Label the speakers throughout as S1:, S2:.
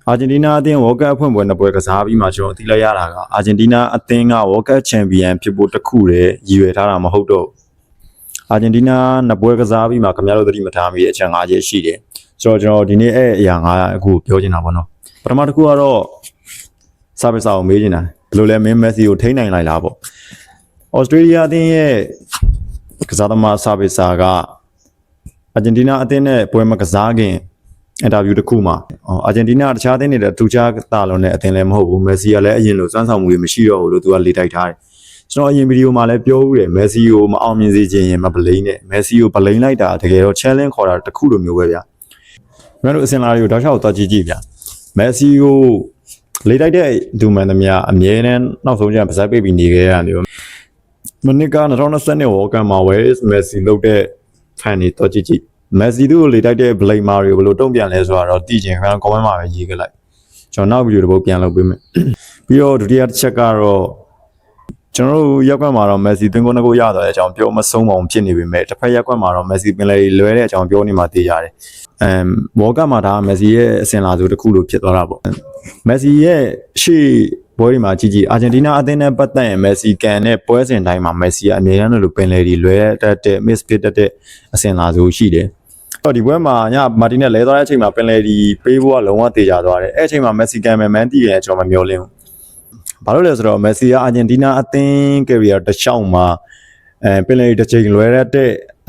S1: အာဂျင်တီးနားအသင်းဝေါ်ကပ်အဖွင့်ပွဲနှစ်ပွဲကစားပြီးမှကျွန်တော်သိလိုက်ရတာကအာဂျင်တီးနားအသင်းကဝေါ်ကပ်ချန်ပီယံဖြစ်ဖို့တခုတည်းရည်ရွယ်ထားတာမဟုတ်တော့အာဂျင်တီးနားနှစ်ပွဲကစားပြီးမှခင်ဗျားတို့သတိမထားမိတဲ့အချက်၅ချက်ရှိတယ်ဆိုတော့ကျွန်တော်ဒီနေ့အဲ့အရာ၅အခုပြောချင်တာပေါ့နော်ပထမတစ်ခုကတော့စာပေစာကိုမေးချင်တာဘယ်လိုလဲမင်းမက်ဆီကိုထိန်းနိုင်လိုက်လားပေါ့ဩစတြေးလျအသင်းရဲ့ကစားသမားစာပေစာကအာဂျင်တီးနားအသင်းနဲ့ပွဲမကစားခင်အင်တာဗျူးတစ်ခုမှာအာဂျင်တီးနားတခြားအသင်းတွေတူချာတာလုံးနဲ့အသင်းလည်းမဟုတ်ဘူးမက်ဆီကလည်းအရင်လိုစွမ်းဆောင်မှုတွေမရှိတော့ဘူးလို့သူကလေတိုက်ထားတယ်ကျွန်တော်အရင်ဗီဒီယိုမှာလည်းပြောဦးတယ်မက်ဆီကိုမအောင်မြင်စေချင်ရင်မဘလိန်နဲ့မက်ဆီကိုဘလိန်လိုက်တာတကယ်တော့ challenge ခေါ်တာတစ်ခုလိုမျိုးပဲဗျာကျွန်တော်တို့အစင်လာတွေကိုတောက်လျှောက်သွားကြည့်ဗျာမက်ဆီကိုလေတိုက်တဲ့ဒူမန်သမျှအမြဲတမ်းနောက်ဆုံးကျပါဇက်ပိတ်ပြီးနေခဲ့ရမျိုးမနစ်က2020ဝေါ်ကန်မှာဝဲမက်ဆီလုပ်တဲ့ဖန်တွေတော့ကြည့်မက်ဆီတို့လေတိုက်တဲ့ဘလိန်မာတွေကိုဘယ်လိုတုံ့ပြန်လဲဆိုတော့တည်ချင်ခံကွန်မန့်မှာပဲရေးခဲ့လိုက်ကျွန်တော်နောက်ဗီဒီယိုတစ်ပုဒ်ပြန်လုပ်ပေးမယ်ပြီးတော့ဒုတိယတစ်ချက်ကတော့ကျွန်တော်တို့ရက်ကွက်မှာတော့မက်ဆီသွင်းကိုနှစ်ကိုရသွားတဲ့အကြောင်းပြောမဆုံးအောင်ဖြစ်နေပေမဲ့တစ်ဖက်ရက်ကွက်မှာတော့မက်ဆီပင်လေလွဲတဲ့အကြောင်းပြောနေမှသိရတယ်ဝေါ်ကပ်မှာဒါမက်ဆီရဲ့အစင်လာဆိုတစ်ခုလိုဖြစ်သွားတာပေါ့မက်ဆီရဲ့ရှေ့ပွဲဒီမှာကြည့်အာဂျင်တီးနားအသင်းနဲ့ပတ်သက်ရင်မက်ဆီကန်နဲ့ပွဲစဉ်တိုင်းမှာမက်ဆီကအမြဲတမ်းလိုပင်လေတွေလွဲတတ်တဲ့ miss ဖြစ်တတ်တဲ့အစင်လာဆိုရှိတယ်တော့ဒီပွဲမှာညမာတီနဲ့လဲသွားတဲ့အချိန်မှာပင်လေဒီပေးဖို့ကလုံးဝတေချာသွားတယ်အဲ့အချိန်မှာမက်ဆီကန်မန်တီရဲ့ကျွန်တော်မမျှော်လင့်ဘူးဘာလို့လဲဆိုတော့မက်ဆီကအာဂျင်တီးနားအသင်းကရီယာတစ်လျှောက်မှာပင်လေတစ်ချိန်လွဲတဲ့အ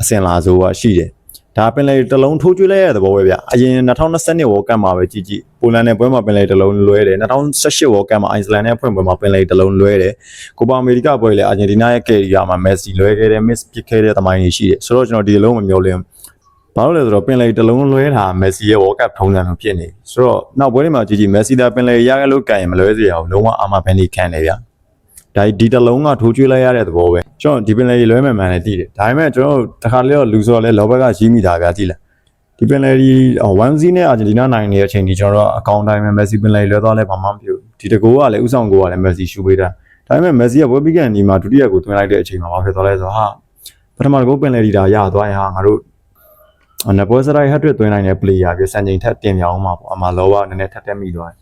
S1: စင်လာဆိုကရှိတယ်ဒါပင်လေတစ်လုံးထိုးကျွေးလိုက်ရတဲ့သဘောပဲဗျအရင်2020ဝေါ်ကပ်မှာပဲကြည့်ပိုလန်နဲ့ပွဲမှာပင်လေတစ်လုံးလွဲတယ်2018ဝေါ်ကပ်မှာအိုက်စလန်နဲ့ဖွင့်ပွဲမှာပင်လေတစ်လုံးလွဲတယ်ကိုပါအမေရိကပွဲလေအာဂျင်တီးနားရဲ့ကရီယာမှာမက်ဆီလွဲခဲ့တယ် miss ဖြစ်ခဲ့တဲ့သမိုင်းကြီးရှိတယ်ဆိုတော့ကျွန်တော်ဒီလုံးမမျှော်လင့်ဘာလို့လဲဆိုတော့ပင်လေတစ်လုံးလွဲတာမက်ဆီရဲ့ဝေါ်ကပ်ထုံးစံလိုဖြစ်နေဆိုတော့နောက်ပွဲတွေမှာကြည့်မက်ဆီဒါပင်လေရခဲ့လို့ကန်ရင်မလွဲစေရအောင်လုံးဝအာမဘန်ဒီခံတယ်ဗျဒါဒီတစ်လုံးကထိုးကျွေးလိုက်ရတဲ့သဘောပဲကျွန်တော်ဒီပင်လေလွဲမှန်မှန်လည်းသိတယ်ဒါပေမဲ့ကျွန်တော်တခါလေတော့လူစော်လဲလောဘကရီးမိတာဗျာသိလားဒီပင်လေဒီ1-0နဲ့အာဂျင်တီးနားနိုင်နေတဲ့အချိန်ဒီကျွန်တော်အကောင့်တိုင်းမှာမက်ဆီပင်လေလွဲသွားလဲဘာမှမဖြစ်ဘူးဒီတကူကလည်းဥဆောင်ကိုကလည်းမက်ဆီရှူပေးတာဒါပေမဲ့မက်ဆီကဝက်ပီကန်ဒီမှာဒုတိယကိုသွင်းလိုက်တဲ့အချိန်မှာဘာဖြစ်သွားလဲဆိုတော့ဟာပထမတကူပင်လေဒီတာရသွားရင်ဟာငါတို့နပွဲစရိုက်ဟက်ထရစ်သွင်းနိုင်တဲ့ player ပြစံချိန်ထက်တင်ပြအောင်မှာပေါ့အမှလောဘနည်းနည်းထက်တက်မိသွားတယ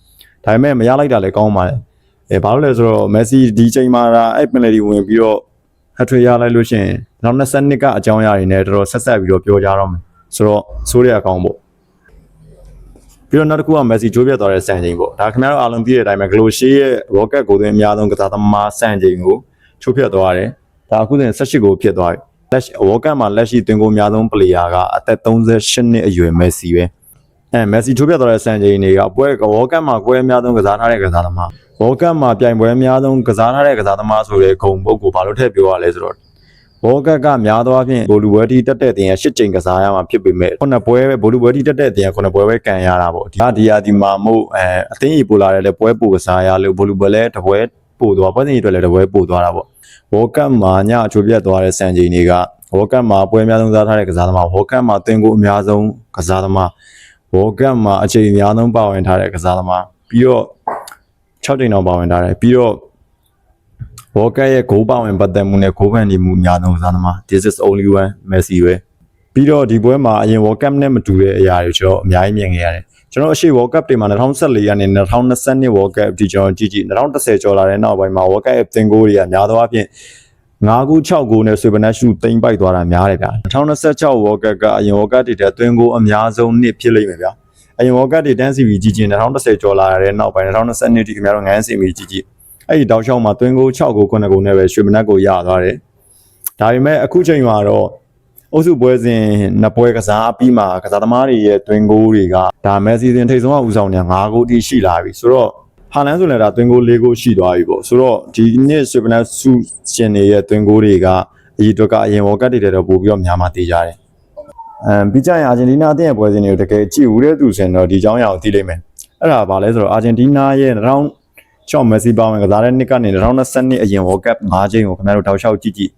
S1: ်ဒါပေမဲ့မရလိုက်တာလည်းကောင်းပါလေဘာလို့လဲဆိုတော့မက်ဆီဒီချိန်မှာအဲ့ပင်လေဒီဝင်ပြီးတော့ဟက်ထရစ်ရလိုက်လို့ရှိရင်2022ကအကြောင်းအရာတွေနဲ့တော်တော်ဆက်ဆက်ပြီးတော့ပြောကြတော့မယ်ဆိုတော့ဆိုးရအကောင်းပေါ့ပြီးတော့နောက်တစ်ခုကမက်ဆီချိုးပြတ်သွားတဲ့စံချိန်ပေါ့ဒါခင်ဗျားတို့အားလုံးသိတဲ့အတိုင်းပဲဂလိုရှေးရဲ့ဝေါ်ကပ်ကိုသွင်းအများဆုံးကစားသမားစံချိန်ကိုချိုးပြတ်သွားတယ်ဒါအခုဆိုရင်18ကိုဖြစ်သွားပြီဝေါ်ကပ်မှာလက်ရှိသွင်းကိုအများဆုံးပလေယာကအသက်38နှစ်အရွယ်မက်ဆီပဲမက်ဆီချိုးပြတ်သွားတဲ့စံချိန်တွေကပွဲဝေါ်ကပ်မှာပွဲအများဆုံးကစားထားတဲ့ကစားသမားဝေါ်ကပ်မှာပြိုင်ပွဲအများဆုံးကစားထားတဲ့ကစားသမားဆိုတဲ့ဂုဏ်ပုတ်ကိုဘာလို့ထည့်ပြောရလဲဆိုတော့ဝေါ်ကပ်ကများသောအားဖြင့်ဘိုလူပွဲတီတက်တဲ့တင်ရ8ချိန်ကစားရမှာဖြစ်ပေမဲ့9ပွဲပဲဘိုလူပွဲတီတက်တဲ့တင်ရ9ပွဲပဲကန်ရတာပေါ့ဒီမှာမို့အသင်းကြီးပို့လာတဲ့ပွဲပို့ကစားရလို့ဘိုလူပွဲလဲတပွဲပို့သွားပွဲစဉ်ကြီးအတွက်လဲတပွဲပို့သွားတာပေါ့ဝေါ်ကပ်မှာညအချိုးပြတ်သွားတဲ့စံချိန်တွေကဝေါ်ကပ်မှာပွဲအများဆုံးကစားထားတဲ့ကစားသမားဝေါ်ကပ်မှာတင်ကိုအများဆုံးကစားသမားဝေါ်ကပ်မှာအချိန်အများဆုံးပါဝင်ထားတဲ့ကစားသမားပြီးတော့6ချိန်တောင်ပါဝင်ထားတယ်ပြီးတော့ဝေါ်ကပ်ရဲ့ဂိုးပါဝင်ပတ်သက်မှုနဲ့ဂိုးဖန်တီးမှုအများဆုံးကစားသမား this is only one Messi ပဲပြီးတော့ဒီပွဲမှာအရင်ဝေါ်ကပ်နဲ့မတူတဲ့အရာတွေကျွန်တော်အများကြီးမြင်ခဲ့ရတယ်ကျွန်တော်အရှိဝေါ်ကပ်တွေမှာ2014ကနေ2022ဝေါ်ကပ်ဒီကျွန်တော်ကြည့်2010ကျော်လာတဲ့နောက်ပိုင်းမှာဝေါ်ကပ်ရဲ့တင်ကိုတွေကများသောအားဖြင့်9ခု6ခုနဲ့ဆွေဘနက်ရှူသိမ့်ပိုက်သွားတာများတယ်ဗျာ2026ဝေါ်ကပ်ကအရင်ဝေါ်ကပ်တွေတဲ့သွင်းကိုအများဆုံးနှစ်ဖြစ်လိမ့်မယ်ဗျာအရင်ဝေါ်ကပ်တွေတန်းစီပြီးကြည့်ချင်း2010ကျော်လာတဲ့နောက်ပိုင်း2022ဒီခင်ဗျားတို့ငန်းစီပြီးကြည့်အဲ့ဒီတောက်လျှောက်မှာသွင်းကို6ကို9ကိုနဲ့ပဲရွှေမနက်ကိုရသွားတယ်ဒါပေမဲ့အခုချိန်မှာတော့အုပ်စုပွဲစဉ်နှစ်ပွဲကစားပြီးမှကစားသမားတွေရဲ့သွင်းကိုတွေကဒါမက်ဆီစဉ်ထိပ်ဆုံးကဦးဆောင်နေ9ကိုတိရှိလာပြီဆိုတော့ဟာလန်ဆိုလည်းဒါသွင်းကို4ကိုရှိသွားပြီပေါ့ဆိုတော့ဒီနှစ်ရွှေမနက်စုရှင်တွေရဲ့သွင်းကိုတွေကအရေးအတွက်ကအရင်ဝေါ်ကပ်တွေတဲ့တော့ပို့ပြီးတော့များမှသိကြတယ်ပြီးကြရင်အာဂျင်တီးနားအသင်းရဲ့ပွဲစဉ်တွေကိုတကယ်ကြည့်ဦးတဲ့သူဆိုရင်တော့ဒီအကြောင်းအရာကိုသိလိမ့်မယ်အဲ့ဒါဘာလဲဆိုတော့အာဂျင်တီးနားရဲ့2006မက်ဆီပါဝင်ကစားတဲ့နှစ်ကနေ2022အရင်ဝေါ်ကပ်5ချိန်ကိုခင်ဗျားတို့တောက်လျှောက်ကြည့်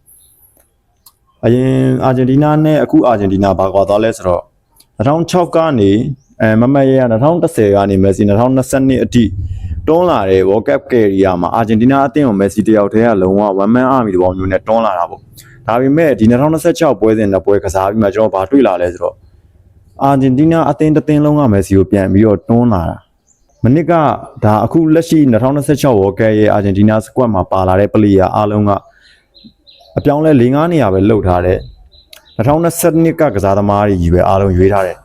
S1: အရင်အာဂျင်တီးနားနဲ့အခုအာဂျင်တီးနားဘာကွာသွားလဲဆိုတော့2006ကနေမမရဲ2010ကနေမက်ဆီ2022အထိတွန်းလာတဲ့ဝေါ်ကပ်ကယ်ရီယာမှာအာဂျင်တီးနားအသင်းကိုမက်ဆီတယောက်တည်းကလုံးဝ1 man army တဘောမျိုးနဲ့တွန်းလာတာပေါ့ဒါပေမဲ့ဒီ2026ပွဲစဉ်နှစ်ပွဲကစားပြီးမှကျွန်တော်ဘာတွေ့လာလဲဆိုတော့အာဂျင်တီးနားအသင်းတစ်သင်းလုံးကမက်ဆီကိုပြန်ပြီးတော့တွန်းလာတာ မနစ်ကဒါအခုလက်ရှိ2026 World Cup ရဲ့ Argentina squad မှာပါလာတဲ့ player အားလုံးကအပြောင်းလဲ4-5နေရာပဲလှုပ်ထားတယ်2022ကစားသမားတွေကြီးပဲအားလုံးရွေးထားတယ်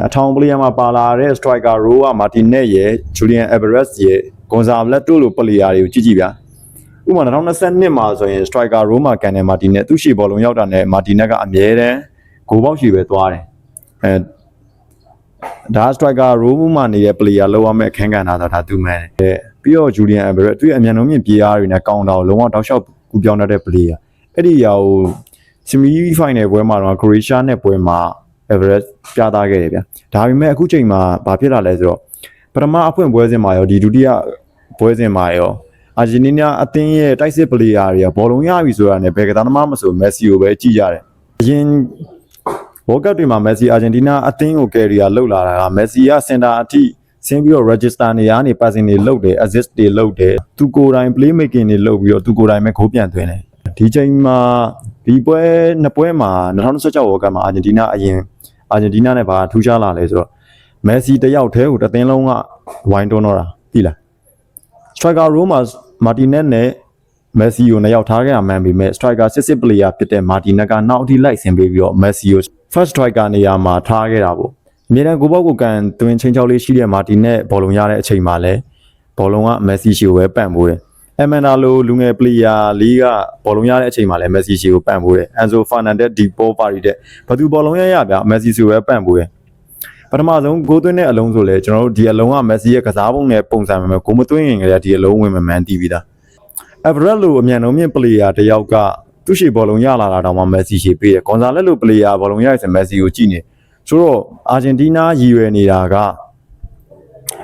S1: အထောင် player မှာပါလာတဲ့ striker Roa Martinez ရဲ့ Julian Alvarez ရဲ့ Gonzalez တို့လို player တွေကိုကြည့်ဗျာဥပမာ2022မှာဆိုရင် striker Roma ကန်တဲ့ Martinez သူ့ရှေ့ဘောလုံးရောက်တာနဲ့ Martinez ကအမြဲတမ်းဂိုးပေါက်ရှေ့ပဲသွားတယ်ဒါ striker Roma နေတဲ့ player လောက်ရမယ့်အခန်းကဏ္ဍတော့ဒါသူမှန်တယ်ပြီးတော့ Julian Alvarez သူ့ရဲ့အမြန်နှုန်းမြင့်ပြေးအားတွေနဲ့ကောင်းတာကိုလုံးဝတောက်လျှောက်ကူပြောင်းတတ်တဲ့ player အဲ့ဒီအရာကို semi final ပွဲမှာတော့ Croatia နဲ့ပွဲမှာ Alvarez ပြသခဲ့တယ်ဗျဒါပေမဲ့အခုချိန်မှာဘာဖြစ်လာလဲဆိုတော့ပထမအဖွင့်ပွဲစဉ်မှာရောဒီဒုတိယပွဲစဉ်မှာရောအာဂျင်တီးနားအသင်းရဲ့တိုက်စစ်ပလေယာတွေကဘောလုံးရပြီဆိုတာနဲ့ဘယ်ကစားသမားမဆိုမက်ဆီကိုပဲကြည့်ကြတယ်အရင် World Cup တွေမှာမက်ဆီအာဂျင်တီးနားအသင်းကိုကယ်ရီယာလှုပ်လာတာကမက်ဆီကစင်တာအထိဆင်းပြီးတော့ register နေရာနေ passing တွေလှုပ်တယ် assist တွေလှုပ်တယ်သူကိုယ်တိုင် play making တွေလှုပ်ပြီးတော့သူကိုယ်တိုင်ပဲဂိုးပြန်သွင်းတယ်ဒီချိန်မှာဒီပွဲနှစ်ပွဲမှာ2016 World Cup မှာအာဂျင်တီးနားအရင်အာဂျင်တီးနားနဲ့ဘာထူးခြားလာလဲဆိုတော့မက်ဆီတယောက်တည်းကိုတစ်သင်းလုံးကဝိုင်းတွန်းတော့တာသိလား striker Roma Martinez နဲ့ Messi ကိုနှစ်ယောက်ထားခဲ့ရမှန်းပေမဲ့ striker စစ် player ဖြစ်တဲ့ Martinez ကနောက်အထိလိုက်ဆင်ပေးပြီးတော့ Messi ကို first striker နေရာမှာထားခဲ့တာပေါ့အမြဲတမ်းကိုပေါက်ကိုကန်တွင်ချင်းချောက်လေးရှိတဲ့ Martinez ဘောလုံးရတဲ့အချိန်မှာလည်းဘောလုံးက Messi ရှေ့ကိုပဲပန့်ပိုးတယ်Amanda လိုလူငယ် player လေးကဘောလုံးရတဲ့အချိန်မှာလည်း Messi ရှေ့ကိုပန့်ပိုးတယ် Enzo Fernandez Di Paul ပါရီတဲ့ဘသူဘောလုံးရဗျ Messi ရှေ့ကိုပဲပန့်ပိုးတယ်ပထမဆုံးဂိုးသွင်းတဲ့အလုံးဆိုလဲကျွန်တော်တို့ဒီအလုံးက Messi ရဲ့ကစားပုံနဲ့ပုံစံပဲဂိုးမသွင်းရင်ကလေးဒီအလုံးဝင်မှန်တီးပြီးသား Everett လိုအမြန်နှုန်းမြင့် player တယောက်ကသူ့ရှေ့ဘောလုံးရလာတာတောင်မှ Messi ရှေ့ပေးတယ် Gonzalez လို player ဘောလုံးရရင် Messi ကိုကြည့်နေဆိုတော့ Argentina ရည်ရွယ်နေတာက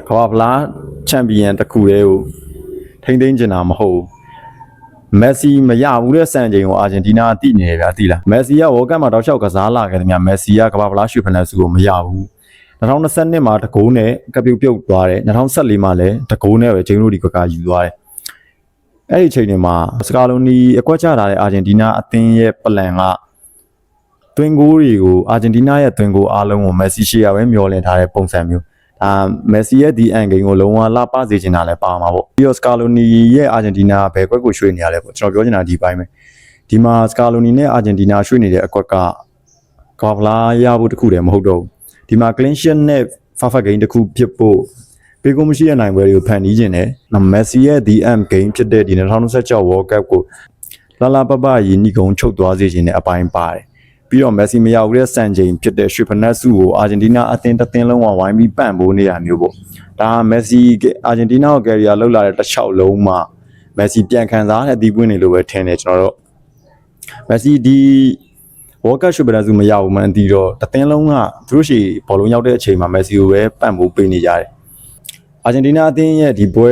S1: ကမ္ဘာဖလားချန်ပီယံတစ်ခုတည်းကိုထိမ့်သိမ်းကျင်တာမဟုတ်ဘူး Messi မရဘူးတဲ့စံချိန်ကို Argentina အတိနေတယ်ဗျာသိလား Messi က World Cup မှာတောက်လျှောက်ကစားလာခဲ့တယ်များ Messi ကကမ္ဘာဖလားရွှေဖလားဆုကိုမရဘူး2022မှာတကိုးနဲ့ကပြုတ်ပြုတ်သွားတယ်2014မှာလည်းတကိုးနဲ့ပဲဂျိန်းရိုဒီကယူသွားတယ်အဲ့ဒီအချိန်တွေမှာစကာလိုနီအကွက်ချထားတဲ့အာဂျင်တီးနားအသင်းရဲ့ပလန်ကတွင်ကိုတွေကိုအာဂျင်တီးနားရဲ့တွင်ကိုအားလုံးကိုမက်ဆီရှေ့ရပဲမျောလင့်ထားတဲ့ပုံစံမျိုးမက်ဆီရဲ့ဒီအန်ဂိမ်းကိုလုံးဝလှပစေချင်တာလည်းပါမှာပေါ့ပြီးတော့စကာလိုနီရဲ့အာဂျင်တီးနားဘယ်ကွက်ကိုရွှေ့နေရလဲပေါ့ကျွန်တော်ပြောချင်တာဒီပိုင်းပဲဒီမှာစကာလိုနီနဲ့အာဂျင်တီးနားရွှေ့နေတဲ့အကွက်ကကဘာလာရဖို့တခုတည်းမဟုတ်တော့ဘူးဒီမှာ clean sheet နဲ့ perfect game တခုဖြစ်ဖို့ပေးကုန်မရှိတဲ့နိုင်ပွဲတွေကိုဖန်တီးခြင်းနဲ့မက်ဆီရဲ့ DM game ဖြစ်တဲ့ဒီ2026 World Cup ကိုလာပပရီနီကုံချုပ်သွားစေခြင်းနဲ့အပိုင်းပါတယ်ပြီးတော့မက်ဆီမရောက်တဲ့စံချိန်ဖြစ်တဲ့ရွှေဖနက်စုကိုအာဂျင်တီးနားအသင်းတစ်သင်းလုံးဝိုင်းပြီးပန့်ပိုးနေတာမျိုးပေါ့ဒါမက်ဆီအာဂျင်တီးနားကိုကယ်ရီယာလောက်လာတဲ့တစ်ချောက်လုံးမှာမက်ဆီပြန်ခံစားတဲ့အသီးပွင့်နေလို့ပဲထင်တယ်ကျွန်တော်တို့မက်ဆီဒီWorld Cup ရွှေဖနက်စုမရောက်ဘူးမှန်တီးတော့တစ်သင်းလုံးကသူတို့ရှေ့ဘောလုံးရောက်တဲ့အချိန်မှာမက်ဆီကိုပဲပန့်ပိုးပေးနေကြတယ်အာဂျင်တီးနားအသင်းရဲ့ဒီပွဲ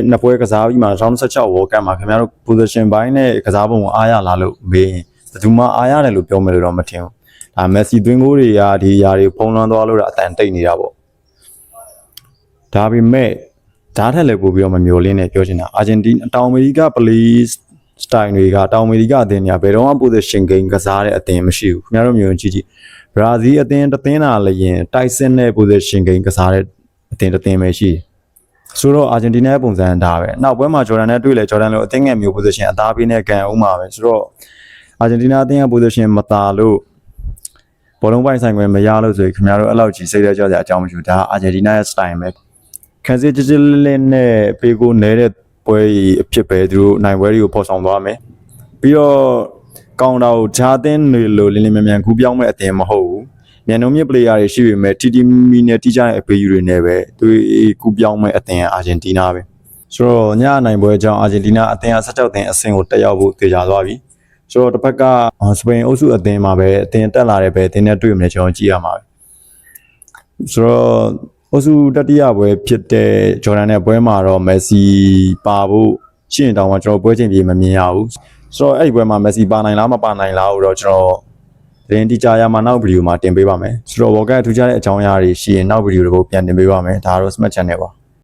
S1: နှစ်ပွဲကစားပြီးမှ2016 World Cup မှာခင်ဗျားတို့ position ဘိုင်းနဲ့ကစားပုံကိုအားရလာလို့မေးရင်ဘယ်သူမှအားရတယ်လို့ပြောမယ်လို့တော့မထင်ဘူးဒါမက်ဆီသွင်းဂိုးတွေကဒီຢာတွေဖုံးလွှမ်းသွားလို့အတန်တိတ်နေတာပေါ့ဒါပေမဲ့ဓာတ်ထက်လည်းပို့ပြီးတော့မမျောလင်းနဲ့ပြောချင်တာအာဂျင်တီးတောင်အမေရိက play style တွေကတောင်အမေရိကအသင်းတွေကဘယ်တော့မှ position game ကစားတဲ့အသင်းမရှိဘူးခင်ဗျားတို့မျိုးကြည့်ကြည့်ဘရာဇီးအသင်းတစ်သင်းသာလည်းရင်တိုက်စစ်နဲ့ position game ကစားတဲ့အသင်းတစ်သင်းပဲရှိတယ်ဆိုတော့အာဂျင်တီးနားရဲ့ပုံစံဒါပဲနောက်ပွဲမှာဂျော်ဒန်နဲ့တွေ့လေဂျော်ဒန်လိုအသင်းငယ်မျိုး position အသားပေးနဲ့ကန်အောင်ပါပဲဆိုတော့အာဂျင်တီးနားအသင်းရဲ့ position မတာလို့ဘောလုံးပိုင်ဆိုင်ခွင့်မရလို့ဆိုရင်ခင်ဗျားတို့အဲ့လောက်ကြီးစိတ်ထဲကြောက်စရာအကြောင်းမရှိဘူးဒါအာဂျင်တီးနားရဲ့ style ပဲခန်းစစ်ကြစ်လေးနဲ့ပေကိုနေတဲ့ပွဲအဖြစ်ပဲသူတို့နိုင်ပွဲတွေကိုပေါ်ဆောင်သွားမယ်ပြီးတော့ကောင်တာကိုဂျာသင်းတွေလိုလင်းလင်းမြန်မြန်ကူးပြောင်းမဲ့အသင်းမဟုတ်ဘူးမြန်နှုံးမြင့် player တွေရှိပေမဲ့တီမီနဲ့တီးကြတဲ့အပေးယူတွေနဲ့ပဲသူကူပြောင်းမဲ့အသင်းအာဂျင်တီးနားပဲဆိုတော့ညနိုင်ပွဲအကြောင်းအာဂျင်တီးနားအသင်းက16သင်းအဆင့်ကိုတက်ရောက်ဖို့သေချာသွားပြီဆိုတော့တစ်ဖက်ကစပိန်အုပ်စုအသင်းမှာပဲအသင်းတက်လာတဲ့ပဲအသင်းနဲ့တွေ့မလဲကျွန်တော်ကြည့်ရမှာပဲဆိုတော့အုပ်စုတတိယပွဲဖြစ်တဲ့ဂျော်ဒန်နဲ့ပွဲမှာတော့မက်ဆီပါဖို့ရှင်းတောင်မှကျွန်တော်ပွဲချိန်ပြေမမြင်ရဘူးဆိုတော့အဲ့ဒီပွဲမှာမက်ဆီပါနိုင်လားမပါနိုင်လားဆိုတော့ကျွန်တော်သတင်းတိကျရမှာနောက်ဗီဒီယိုမှာတင်ပေးပါမယ်ဆိုတော့ World Cup ထူးခြားတဲ့အကြောင်းအရာတွေရှိရင်နောက်ဗီဒီယိုတစ်ပုဒ်ပြန်တင်ပေးပါမယ်ဒါကတော့ Smart Channel ပါ